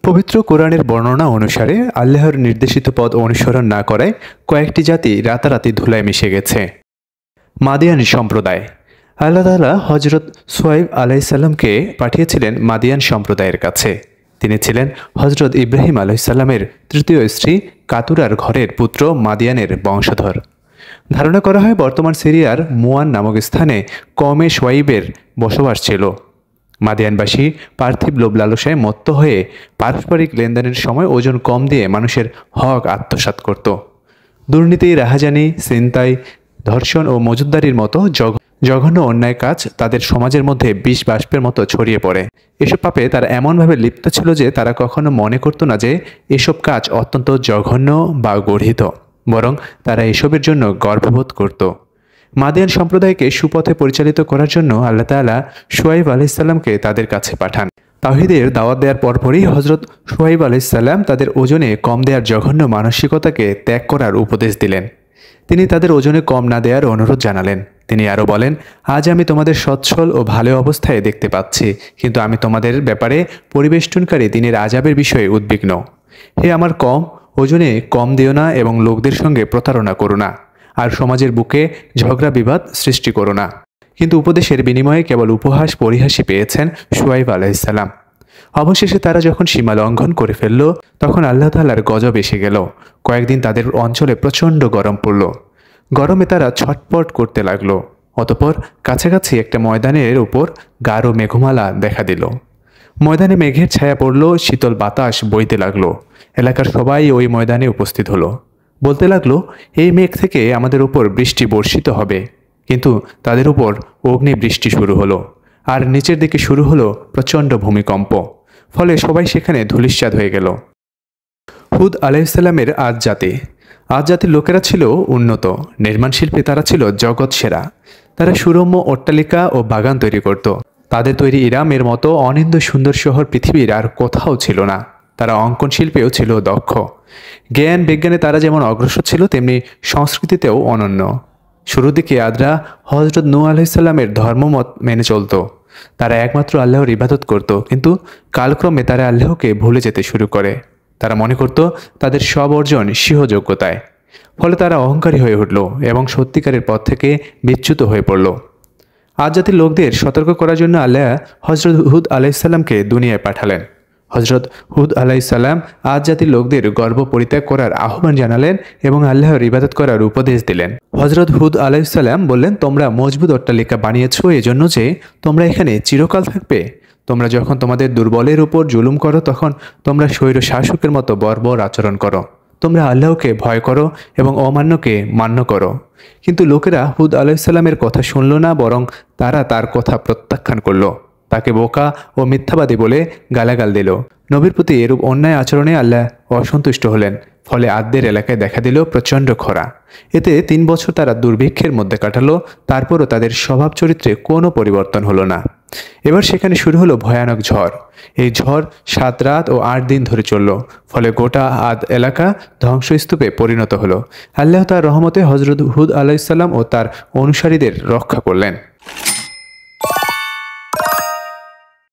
পবিত্র কোরআনের বর্ণনা অনুসারে আল্লাহর নির্দেশিত পথ অনুসরণ না করায় কয়েকটি জাতি রাতারাতি ধুলায় মিশে গেছে। মাদিয়ান সম্প্রদায়। আল্লাহ তাআলা হযরত শুআয়ব আলাইহিসসালামকে পাঠিয়েছিলেন মাদিয়ান সম্প্রদায়ের কাছে। তিনি ছিলেন হযরত ইব্রাহিম আলাইহিসসালামের তৃতীয় স্ত্রী কাতুরার ঘরের পুত্র মাদিয়ানের বংশধর। ধারণা করা হয় বর্তমান সিরিয়ার মুয়ান নামক স্থানে কওমে শুআয়বের বসবাস ছিল। মাদিয়ানবাসী পার্থিব লোভ লালসায় মত্ত হয়ে পারস্পরিক লেনদেনের সময় ওজন কম দিয়ে মানুষের হক আত্মসাৎ করত। দুর্নীতি, রাহাজানি, ছিনতাই, ধর্ষণ ও মজুতদারির মতো জঘন্য অন্যায় কাজ তাদের সমাজের মধ্যে বিষ বাষ্পের মতো ছড়িয়ে পড়ে। এসব পাপে তারা এমনভাবে লিপ্ত ছিল যে তারা কখনো মনে করত না যে এসব কাজ অত্যন্ত জঘন্য বা গর্হিত, বরং তারা এসবের জন্য গর্ববোধ করত। মাদিয়ান সম্প্রদায়কে সুপথে পরিচালিত করার জন্য আল্লাহ তাআলা শুআয়ব আলাইহিসসালামকে তাদের কাছে পাঠান। তাওহীদের দাওয়াত দেওয়ার পরপরই হযরত শুআয়ব আলাইহিসসালাম তাদের ওজনে কম দেওয়ার জঘন্য মানসিকতাকে ত্যাগ করার উপদেশ দিলেন। তিনি তাদের ওজনে কম না দেওয়ার অনুরোধ জানালেন। তিনি আরও বলেন, আজ আমি তোমাদের সচ্ছল ও ভালো অবস্থায় দেখতে পাচ্ছি, কিন্তু আমি তোমাদের ব্যাপারে পরিবেষ্টনকারী দিনের আযাবের বিষয়ে উদ্বিগ্ন। হে আমার ওজনে কম দিও না এবং লোকদের সঙ্গে প্রতারণা করো না, আর সমাজের বুকে ঝগড়া বিবাদ সৃষ্টি করো না। কিন্তু উপদেশের বিনিময়ে কেবল উপহাস পরিহাসই পেয়েছেন শুআয়ব আলাইহিসসালাম। অবশেষে তারা যখন সীমা লঙ্ঘন করে ফেলল, তখন আল্লাহ তাআলার গজব এসে গেল। কয়েকদিন তাদের অঞ্চলে প্রচণ্ড গরম পড়ল। গরমে তারা ছটপট করতে লাগলো। অতঃপর কাছাকাছি একটা ময়দানের উপর গাঢ় মেঘমালা দেখা দিল। ময়দানে মেঘের ছায়া পড়ল, শীতল বাতাস বইতে লাগলো। এলাকার সবাই ওই ময়দানে উপস্থিত হলো। বলতে লাগলো, এই মেঘ থেকে আমাদের উপর বৃষ্টি বর্ষিত হবে। কিন্তু তাদের উপর অগ্নি বৃষ্টি শুরু হলো, আর নিচের দিকে শুরু হলো প্রচণ্ড ভূমিকম্প। ফলে সবাই সেখানে ধূলিসাৎ হয়ে গেল। হুদ আলাইহিসসালামের আদ জাতির লোকেরা ছিল উন্নত, নির্মাণ শিল্পে তারা ছিল জগৎ সেরা। তারা সুরম্য অট্টালিকা ও বাগান তৈরি করত। তাদের তৈরি ইরামের মতো অনিন্দ সুন্দর শহর পৃথিবীর আর কোথাও ছিল না। তারা অঙ্কন শিল্পেও ছিল দক্ষ। জ্ঞান বিজ্ঞানে তারা যেমন অগ্রসর ছিল, তেমনি সংস্কৃতিতেও অনন্য। শুরুর দিকে আদরা হযরত নূহ আলাইহিসসালামের ধর্মমত মেনে চলত। তারা একমাত্র আল্লাহর ইবাদত করত, কিন্তু কালক্রমে তারা আল্লাহকে ভুলে যেতে শুরু করে। তারা মনে করত তাদের সব অর্জন স্বীয় যোগ্যতায়। ফলে তারা অহংকারী হয়ে উঠল এবং সত্যিকারের পথ থেকে বিচ্যুত হয়ে পড়ল। আদ জাতির লোকদের সতর্ক করার জন্য আল্লাহ হযরত হুদ আলাইহিসসালামকে দুনিয়ায় পাঠালেন। হযরত হুদ আলাইহিসসালাম আদ জাতির লোকদের গর্ব পরিত্যাগ করার আহ্বান জানালেন এবং আল্লাহর ইবাদত করার উপদেশ দিলেন। হযরত হুদ আলাইহিসসালাম বললেন, তোমরা মজবুত অট্টালিকা বানিয়েছ এজন্য যে তোমরা এখানে চিরকাল থাকবে। তোমরা যখন তোমাদের দুর্বলের উপর জুলুম করো, তখন তোমরা স্বৈর শাসকের মতো বর্বর আচরণ করো। তোমরা আল্লাহকে ভয় করো এবং অমান্যকে মান্য করো। কিন্তু লোকেরা হুদ আলাইহিসসালামের কথা শুনল না, বরং তারা তার কথা প্রত্যাখ্যান করল। তাকে বোকা ও মিথ্যাবাদী বলে গালাগাল দিল। নবীর প্রতি এরূপ অন্যায় আচরণে আল্লাহ অসন্তুষ্ট হলেন। ফলে আদদের এলাকায় দেখা দিল প্রচণ্ড খরা। এতে 3 বছর তারা দুর্ভিক্ষের মধ্যে কাটালো। তারপরও তাদের স্বভাব চরিত্রে কোনো পরিবর্তন হলো না। এবার সেখানে শুরু হলো ভয়ানক ঝড়। এই ঝড় 7 রাত ও 8 দিন ধরে চলল। ফলে গোটা আদ এলাকা ধ্বংসস্তূপে পরিণত হলো। আল্লাহ তার রহমতে হযরত হুদ আলাইহিসসালাম ও তার অনুসারীদের রক্ষা করলেন।